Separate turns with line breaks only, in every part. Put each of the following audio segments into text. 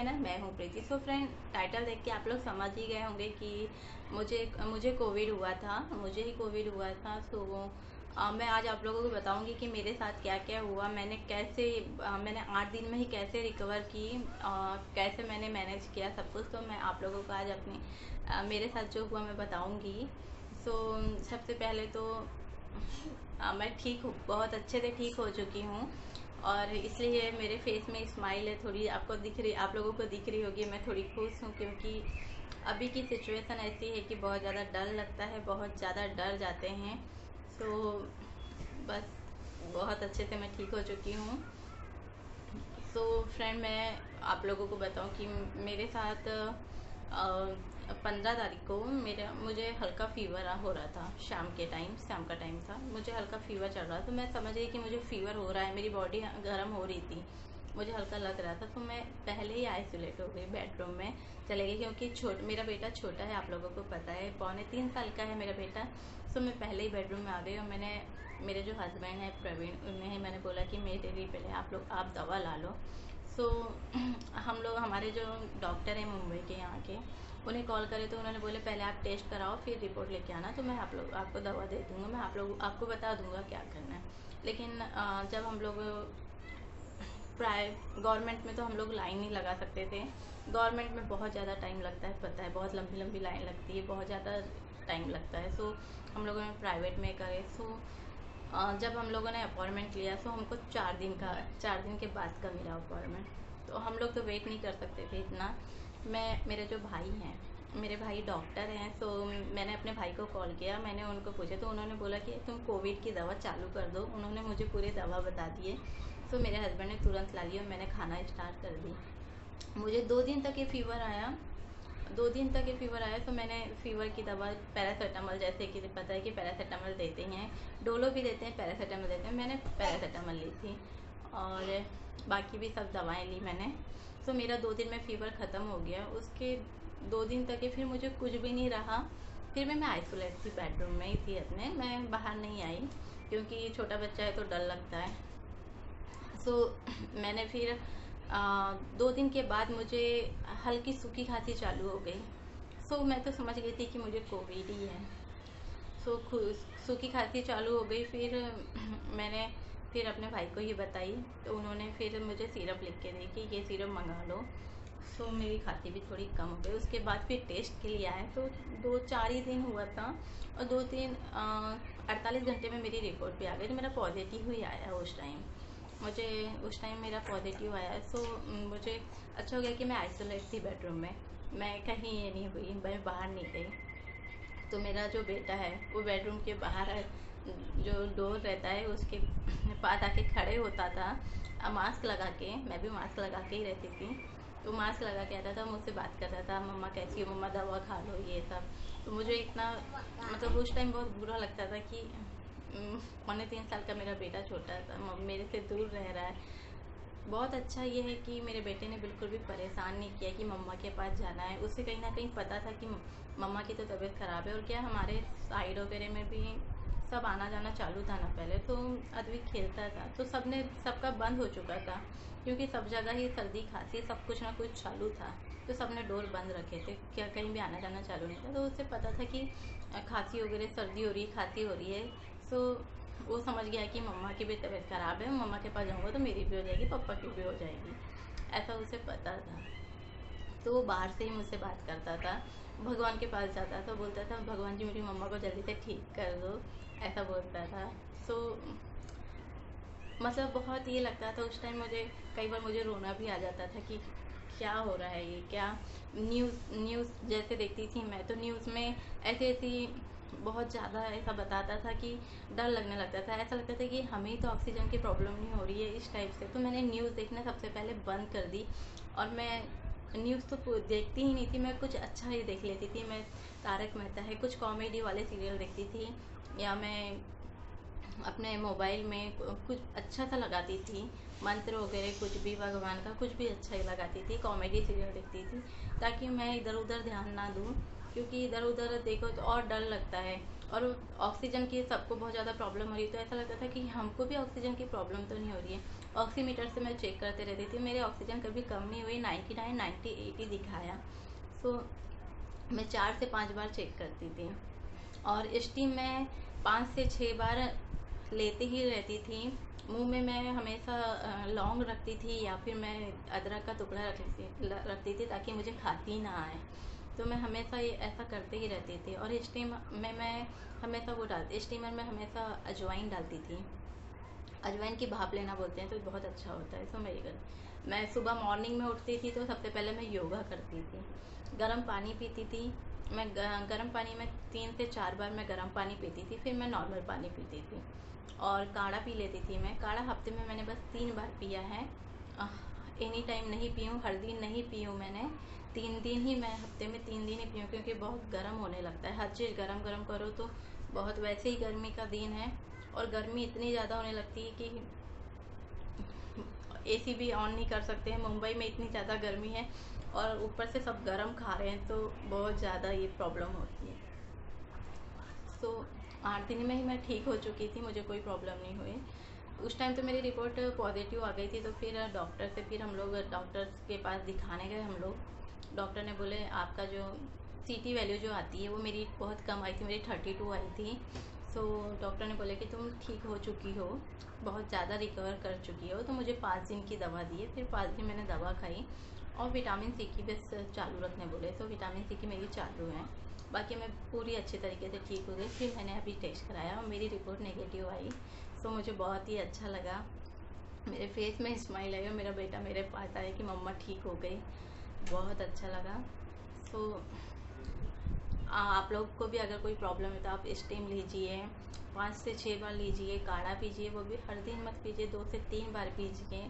Channel. मैं हूँ प्रीति। So friend, title देख के आप लोग समझ ही गए होंगे कि मुझे कोविड हुआ था, मुझे ही कोविड हुआ था। सो मैं आज आप लोगों को बताऊंगी कि मेरे साथ क्या क्या हुआ, मैंने 8 दिन में ही कैसे रिकवर की, कैसे मैंने मैनेज किया सब कुछ। तो मैं आप लोगों को आज मेरे साथ जो हुआ मैं बताऊंगी। सो सबसे पहले तो मैं ठीक हूँ, बहुत अच्छे से ठीक हो चुकी हूँ और इसलिए मेरे फेस में स्माइल है, थोड़ी आपको दिख रही, आप लोगों को दिख रही होगी। मैं थोड़ी खुश हूँ क्योंकि अभी की सिचुएशन ऐसी है कि बहुत ज़्यादा डर लगता है, बहुत ज़्यादा डर जाते हैं। सो बस बहुत अच्छे से मैं ठीक हो चुकी हूँ। सो फ्रेंड, मैं आप लोगों को बताऊं कि मेरे साथ 15 तारीख को मुझे हल्का फीवर हो रहा था। शाम का टाइम था, मुझे हल्का फीवर चल रहा था। तो मैं समझ गई कि मुझे फीवर हो रहा है, मेरी बॉडी गर्म हो रही थी, मुझे हल्का लग रहा था। तो मैं पहले ही आइसोलेट हो गई, बेडरूम में चले गई क्योंकि मेरा बेटा छोटा है, आप लोगों को पता है, 3.25 साल का है मेरा बेटा। सो मैं पहले ही बेडरूम में आ गई और मेरे जो हस्बैंड है प्रवीण, उन्हें मैंने बोला कि मेरे लिए पहले आप दवा ला लो। सो हम लोग, हमारे जो डॉक्टर हैं मुंबई के यहाँ के, उन्हें कॉल करे तो उन्होंने बोले पहले आप टेस्ट कराओ फिर रिपोर्ट लेके आना, तो मैं आपको दवा दे दूँगा, मैं आपको बता दूँगा क्या करना है। लेकिन जब हम लोग गवर्नमेंट में, तो हम लोग लाइन नहीं लगा सकते थे। गवर्नमेंट में बहुत ज़्यादा टाइम लगता है, पता है, बहुत लंबी लंबी लाइन लगती है, बहुत ज़्यादा टाइम लगता है। सो हम लोगों ने प्राइवेट में करे। सो जब हम लोगों ने अपॉइंटमेंट लिया तो हमको 4 दिन के बाद का मिला अपॉइंटमेंट। तो हम लोग तो वेट नहीं कर सकते थे इतना। मेरे जो भाई हैं, मेरे भाई डॉक्टर हैं। सो मैंने अपने भाई को कॉल किया, मैंने उनको पूछा तो उन्होंने बोला कि तुम कोविड की दवा चालू कर दो। उन्होंने मुझे पूरी दवा बता दिए। सो मेरे हस्बैंड ने तुरंत ला ली और मैंने खाना स्टार्ट कर दी। मुझे 2 दिन तक ये फीवर आया, 2 दिन तक ये फीवर आया। तो मैंने फीवर की दवा पैरासीटामोल, जैसे कि पता है कि पैरासीटामोल देते हैं, डोलो भी देते हैं, पैरासीटामोल देते हैं, मैंने पैरासीटामोल ली थी और बाकी भी सब दवाएं ली मैंने। तो मेरा 2 दिन में फ़ीवर ख़त्म हो गया। उसके 2 दिन तक ही फिर मुझे कुछ भी नहीं रहा। फिर मैं आइसोलेट थी, बेडरूम में ही थी अपने, मैं बाहर नहीं आई क्योंकि छोटा बच्चा है तो डर लगता है। सो मैंने फिर 2 दिन के बाद मुझे हल्की सूखी खांसी चालू हो गई। सो मैं तो समझ गई थी कि मुझे कोविड ही है। सो सूखी खांसी चालू हो गई। फिर मैंने फिर अपने भाई को ये बताई तो उन्होंने फिर मुझे सिरप लिख के दी कि ये सिरप मंगा लो। सो मेरी खांसी भी थोड़ी कम हो गई। उसके बाद फिर टेस्ट के लिए आए तो 2-4 ही दिन हुआ था और 48 घंटे में मेरी रिपोर्ट भी आ गई। तो मेरा पॉजिटिव ही आया उस टाइम मेरा पॉजिटिव आया। सो मुझे अच्छा हो गया कि मैं आइसोलेट थी बेडरूम में, मैं कहीं ये नहीं हुई, मैं बाहर नहीं गई। तो मेरा जो बेटा है वो बेडरूम के बाहर जो डोर रहता है उसके पास आके खड़े होता था, मास्क लगा के। मैं भी मास्क लगा के ही रहती थी। तो मास्क लगा के आता था, मुझसे बात करता था, मम्मा कैसी हो, मम्मा दवा खा लो, ये सब। तो मुझे इतना, मतलब उस टाइम बहुत बुरा लगता था कि 3.25 साल का मेरा बेटा छोटा था, मेरे से दूर रह रहा है। बहुत अच्छा ये है कि मेरे बेटे ने बिल्कुल भी परेशान नहीं किया कि मम्मा के पास जाना है। उसे कहीं ना कहीं पता था कि मम्मा की तो तबीयत ख़राब है। और क्या, हमारे साइड वगैरह में भी सब आना जाना चालू था ना पहले, तो अद्विक खेलता था तो सबका बंद हो चुका था क्योंकि सब जगह ही सर्दी खांसी सब कुछ ना कुछ चालू था। तो सबने डोर बंद रखे थे, क्या कहीं भी आना जाना चालू नहीं था। तो उसे पता था कि खांसी वगैरह, सर्दी हो रही है, खांसी हो रही है। सो वो समझ गया कि मम्मा की भी तबीयत ख़राब है, मम्मा के पास जाऊँगा तो मेरी भी हो जाएगी, पापा की भी हो जाएगी, ऐसा उसे पता था। तो वो बाहर से ही मुझसे बात करता था, भगवान के पास जाता था, बोलता था भगवान जी मेरी मम्मा को जल्दी से ठीक कर दो, ऐसा बोलता था। सो मतलब बहुत ये लगता था उस टाइम मुझे, कई बार मुझे रोना भी आ जाता था कि क्या हो रहा है ये, क्या। न्यूज़ जैसे देखती थी मैं, तो न्यूज़ में ऐसी बहुत ज़्यादा ऐसा बताता था कि डर लगने लगता था, ऐसा लगता था कि हमें तो ऑक्सीजन की प्रॉब्लम नहीं हो रही है, इस टाइप से। तो मैंने न्यूज़ देखना सबसे पहले बंद कर दी और मैं न्यूज़ तो देखती ही नहीं थी, मैं कुछ अच्छा ही देख लेती थी। मैं तारक मेहता है, कुछ कॉमेडी वाले सीरियल देखती थी, या मैं अपने मोबाइल में कुछ अच्छा सा लगाती थी, मंत्र वगैरह कुछ भी, भगवान का कुछ भी अच्छा ही लगाती थी, कॉमेडी सीरियल देखती थी ताकि मैं इधर उधर ध्यान ना दूँ। क्योंकि इधर उधर देखो तो और डर लगता है। और ऑक्सीजन की सबको बहुत ज़्यादा प्रॉब्लम हो रही, तो ऐसा लगता था कि हमको भी ऑक्सीजन की प्रॉब्लम तो नहीं हो रही है। ऑक्सीमीटर से मैं चेक करते रहती थी, मेरे ऑक्सीजन कभी कम नहीं हुई, 99 98 ही दिखाया। सो मैं 4 से 5 बार चेक करती थी, और स्टीम मैं 5 से 6 बार लेती ही रहती थी। मुंह में मैं हमेशा लौंग रखती थी, या फिर मैं अदरक का टुकड़ा रखती थी ताकि मुझे खाती ना आए। तो मैं हमेशा ये ऐसा करते ही रहती थी। और स्टीम में मैं हमेशा वो डालती, स्टीमर में हमेशा अजवाइन डालती थी। अजवाइन की भाप लेना बोलते हैं, तो बहुत अच्छा होता है। सो मैं सुबह मॉर्निंग में उठती थी तो सबसे पहले मैं योगा करती थी, गर्म पानी पीती थी। मैं गर्म पानी में 3 से 4 बार मैं गर्म पानी पीती थी, फिर मैं नॉर्मल पानी पीती थी, और काढ़ा पी लेती थी। मैं काढ़ा हफ्ते में मैंने बस 3 बार पिया है, एनी टाइम नहीं पी हूँ, हर दिन नहीं पी हूँ मैंने। 3 दिन ही, मैं हफ्ते में 3 दिन ही पी हूँ, क्योंकि बहुत गर्म होने लगता है। हर चीज़ गर्म गर्म करो तो बहुत, वैसे ही गर्मी का दिन है और गर्मी इतनी ज़्यादा होने लगती है कि एसी भी ऑन नहीं कर सकते हैं। मुंबई में इतनी ज़्यादा गर्मी है और ऊपर से सब गर्म खा रहे हैं, तो बहुत ज़्यादा ये प्रॉब्लम होती है। सो 8 दिन में ही मैं ठीक हो चुकी थी, मुझे कोई प्रॉब्लम नहीं हुई। उस टाइम तो मेरी रिपोर्ट पॉजिटिव आ गई थी, तो फिर डॉक्टर से, फिर हम लोग डॉक्टर्स के पास दिखाने गए हम लोग। डॉक्टर ने बोले आपका जो सीटी वैल्यू जो आती है वो मेरी बहुत कम आई थी, मेरी 32 आई थी। सो डॉक्टर ने बोले कि तुम ठीक हो चुकी हो, बहुत ज़्यादा रिकवर कर चुकी हो। तो मुझे 5 दिन की दवा दी है, फिर 5 दिन मैंने दवा खाई, और विटामिन सी की बस चालू रखने बोले, तो विटामिन सी की मेरी चालू है। बाकी मैं पूरी अच्छे तरीके से ठीक हो गई। फिर मैंने अभी टेस्ट कराया और मेरी रिपोर्ट नेगेटिव आई। सो मुझे बहुत ही अच्छा लगा, मेरे फेस में स्माइल आई और मेरा बेटा मेरे पास आया कि मम्मा ठीक हो गई, बहुत अच्छा लगा। सो आप लोग को भी अगर कोई प्रॉब्लम है तो आप स्टीम लीजिए, 5 से 6 बार लीजिए, काढ़ा पीजिए, वो भी हर दिन मत पीजिए, 2 से 3 बार पीजिए।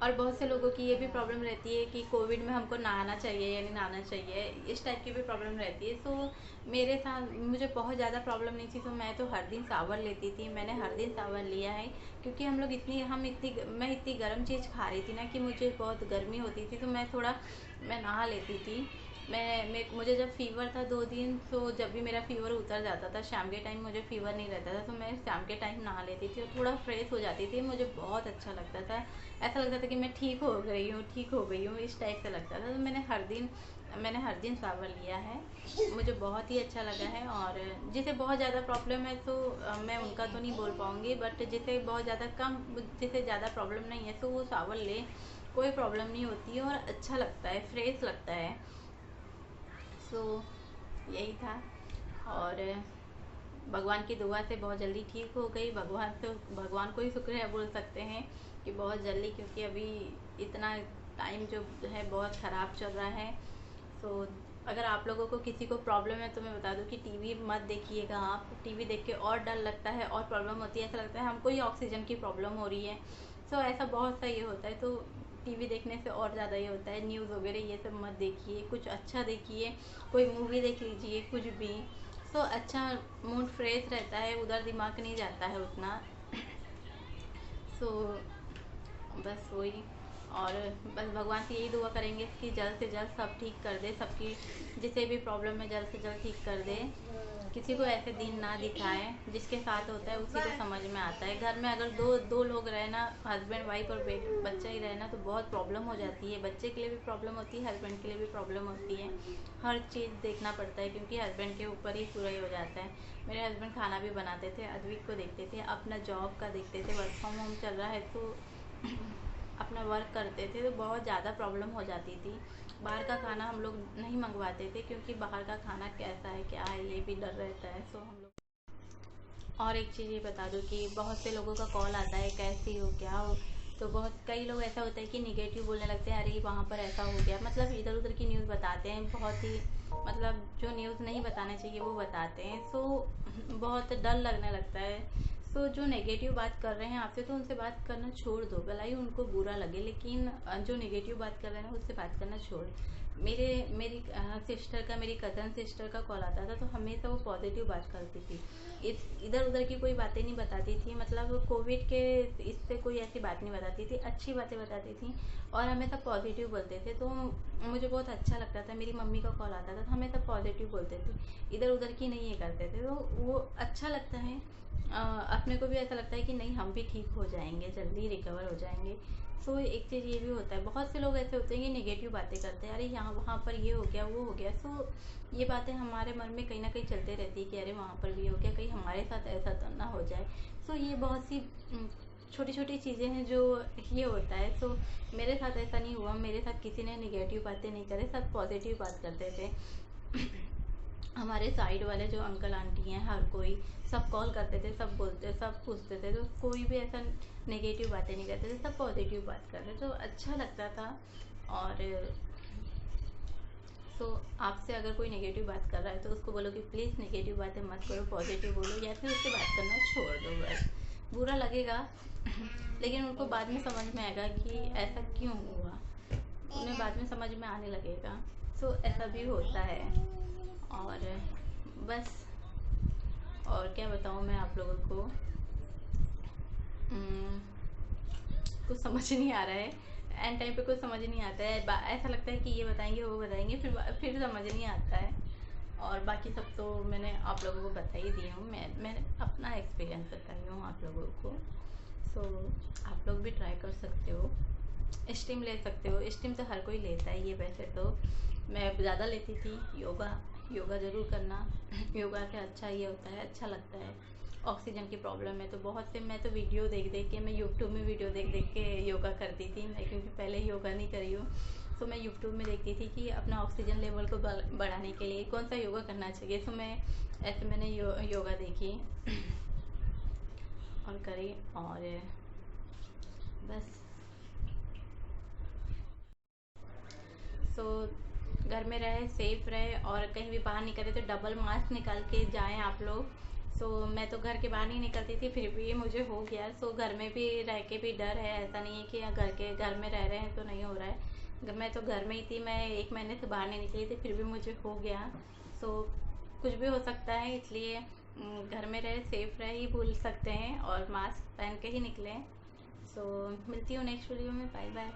और बहुत से लोगों की ये भी प्रॉब्लम रहती है कि कोविड में हमको नहाना चाहिए या नहीं नहाना चाहिए, इस टाइप की भी प्रॉब्लम रहती है। सो मेरे साथ मुझे बहुत ज़्यादा प्रॉब्लम नहीं थी, तो मैं तो हर दिन सावर लेती थी, मैंने हर दिन सावर लिया है। क्योंकि मैं इतनी गर्म चीज़ खा रही थी ना कि मुझे बहुत गर्मी होती थी, तो मैं नहा लेती थी। मुझे जब फीवर था 2 दिन, तो जब भी मेरा फीवर उतर जाता था, शाम के टाइम मुझे फीवर नहीं रहता था, तो मैं शाम के टाइम नहा लेती थी और थोड़ा फ्रेश हो जाती थी, मुझे बहुत अच्छा लगता था। ऐसा लगता था कि मैं ठीक हो गई हूँ, इस टाइप से लगता था। तो मैंने हर दिन सावर लिया है, मुझे बहुत ही अच्छा लगा है। और जिसे बहुत ज़्यादा प्रॉब्लम है, तो मैं उनका तो नहीं बोल पाऊँगी, बट जिसे बहुत ज़्यादा जिसे ज़्यादा प्रॉब्लम नहीं है, तो वो सावर ले, कोई प्रॉब्लम नहीं होती है और अच्छा लगता है, फ्रेश लगता है। सो यही था। और भगवान की दुआ से बहुत जल्दी ठीक हो गई, भगवान को ही शुक्रिया बोल सकते हैं कि बहुत जल्दी, क्योंकि अभी इतना टाइम जो है बहुत ख़राब चल रहा है। सो अगर आप लोगों को किसी को प्रॉब्लम है तो मैं बता दूं कि टीवी मत देखिएगा। आप टीवी देख के और डर लगता है और प्रॉब्लम होती है, ऐसा लगता है हमको ही ऑक्सीजन की प्रॉब्लम हो रही है। सो ऐसा बहुत सा ये होता है, तो टीवी देखने से और ज़्यादा ये होता है। न्यूज़ वगैरह ये सब मत देखिए, कुछ अच्छा देखिए, कोई मूवी देख लीजिए, कुछ भी। सो अच्छा, मूड फ्रेश रहता है, उधर दिमाग नहीं जाता है उतना। सो बस वही। और बस भगवान से यही दुआ करेंगे कि जल्द से जल्द सब ठीक कर दे, सबकी जिसे भी प्रॉब्लम है जल्द से जल्द ठीक कर दे। किसी को ऐसे दिन ना दिखाए, जिसके साथ होता है उसी को समझ में आता है। घर में अगर दो लोग रहे ना, हस्बैंड वाइफ और बच्चा ही रहे ना, तो बहुत प्रॉब्लम हो जाती है। बच्चे के लिए भी प्रॉब्लम होती है, हस्बैंड के लिए भी प्रॉब्लम होती है। हर चीज़ देखना पड़ता है, क्योंकि हस्बैंड के ऊपर ही पूरा ही हो जाता है। मेरे हस्बैंड खाना भी बनाते थे, अद्विक को देखते थे, अपना जॉब का देखते थे, वर्क फ्रॉम होम चल रहा है तो अपना वर्क करते थे, तो बहुत ज़्यादा प्रॉब्लम हो जाती थी। बाहर का खाना हम लोग नहीं मंगवाते थे, क्योंकि बाहर का खाना कैसा है क्या है ये भी डर रहता है। सो हम लोग, और एक चीज़ ये बता दूँ कि बहुत से लोगों का कॉल आता है कैसी हो क्या हो, तो बहुत कई लोग ऐसा होता है कि निगेटिव बोलने लगते हैं, अरे वहाँ पर ऐसा हो गया, मतलब इधर उधर की न्यूज़ बताते हैं, बहुत ही मतलब जो न्यूज़ नहीं बताना चाहिए वो बताते हैं। सो बहुत डर लगने लगता है। सो जो नेगेटिव बात कर रहे हैं आपसे, तो उनसे बात करना छोड़ दो, भला ही उनको बुरा लगे, लेकिन जो नेगेटिव बात कर रहे हैं उससे बात करना छोड़। मेरी सिस्टर का, मेरी कज़न सिस्टर का कॉल आता था तो हमेशा वो पॉजिटिव बात करती थी। इधर उधर की कोई बातें नहीं बताती थी, मतलब कोविड के इससे कोई ऐसी बात नहीं बताती थी, अच्छी बातें बताती थी और हमेशा पॉजिटिव बोलते थे। तो मुझे बहुत अच्छा लगता था। मेरी मम्मी का कॉल आता था तो हमेशा पॉजिटिव बोलते थे, इधर उधर की नहीं ये करते थे, तो वो अच्छा लगता है। अपने को भी ऐसा लगता है कि नहीं, हम भी ठीक हो जाएंगे, जल्दी रिकवर हो जाएंगे। सो एक चीज़ ये भी होता है, बहुत से लोग ऐसे होते हैं कि नेगेटिव बातें करते हैं, अरे यहाँ वहाँ पर ये हो गया, वो हो गया। सो ये बातें हमारे मन में कहीं ना कहीं चलते रहती है कि अरे वहाँ पर भी हो गया, कहीं हमारे साथ ऐसा तो ना हो जाए। सो ये बहुत सी छोटी छोटी चीज़ें हैं जो ये होता है। सो मेरे साथ ऐसा नहीं हुआ, मेरे साथ किसी ने नेगेटिव बातें नहीं करे, सब पॉजिटिव बात करते थे। हमारे साइड वाले जो अंकल आंटी हैं, हर कोई सब कॉल करते थे, सब बोलते, सब पूछते थे, तो कोई भी ऐसा नेगेटिव बातें नहीं करते थे, सब पॉजिटिव बात करते थे, तो अच्छा लगता था। और सो आपसे अगर कोई नेगेटिव बात कर रहा है तो उसको बोलो कि प्लीज़ नेगेटिव बातें मत करो, पॉजिटिव बोलो, या फिर उससे बात करना छोड़ दो बस। बुरा लगेगा लेकिन उनको बाद में समझ में आएगा कि ऐसा क्यों हुआ, उन्हें बाद में समझ में आने लगेगा। सो ऐसा भी होता है। और बस, और क्या बताऊँ मैं आप लोगों को, उम, कुछ समझ नहीं आ रहा है, एंड टाइम पे कुछ समझ नहीं आता है। ऐसा लगता है कि ये बताएंगे, वो बताएंगे, फिर समझ नहीं आता है। और बाकी सब तो मैंने आप लोगों को बता ही दी हूँ, मैंने अपना एक्सपीरियंस बताई हूँ आप लोगों को। सो आप लोग भी ट्राई कर सकते हो, स्टीम ले सकते हो। स्टीम तो हर कोई लेता ही है वैसे तो, मैं ज़्यादा लेती थी। योगा ज़रूर करना योगा से अच्छा ये होता है, अच्छा लगता है। ऑक्सीजन की प्रॉब्लम है तो बहुत से, मैं तो वीडियो देख देख के, मैं यूट्यूब में वीडियो देख देख के योगा करती थी मैं, क्योंकि पहले योगा नहीं करी हूँ। तो मैं यूट्यूब में देखती थी कि अपना ऑक्सीजन लेवल को बढ़ाने के लिए कौन सा योगा करना चाहिए। तो मैं ऐसे मैंने योगा देखी और करी, और बस। सो घर में रहे, सेफ रहे, और कहीं भी बाहर निकले तो डबल मास्क निकाल के जाएं आप लोग। सो मैं तो घर के बाहर नहीं निकलती थी, फिर भी मुझे हो गया। सो घर में भी रह के भी डर है, ऐसा नहीं है कि घर में रह रहे हैं तो नहीं हो रहा है। मैं तो घर में ही थी, मैं 1 महीने से बाहर नहीं निकली थी, फिर भी मुझे हो गया। सो कुछ भी हो सकता है, इसलिए घर में रहे, सेफ रहे ही बोल सकते हैं, और मास्क पहन के ही निकलें। सो मिलती हूँ नेक्स्ट वीडियो में, बाय बाय।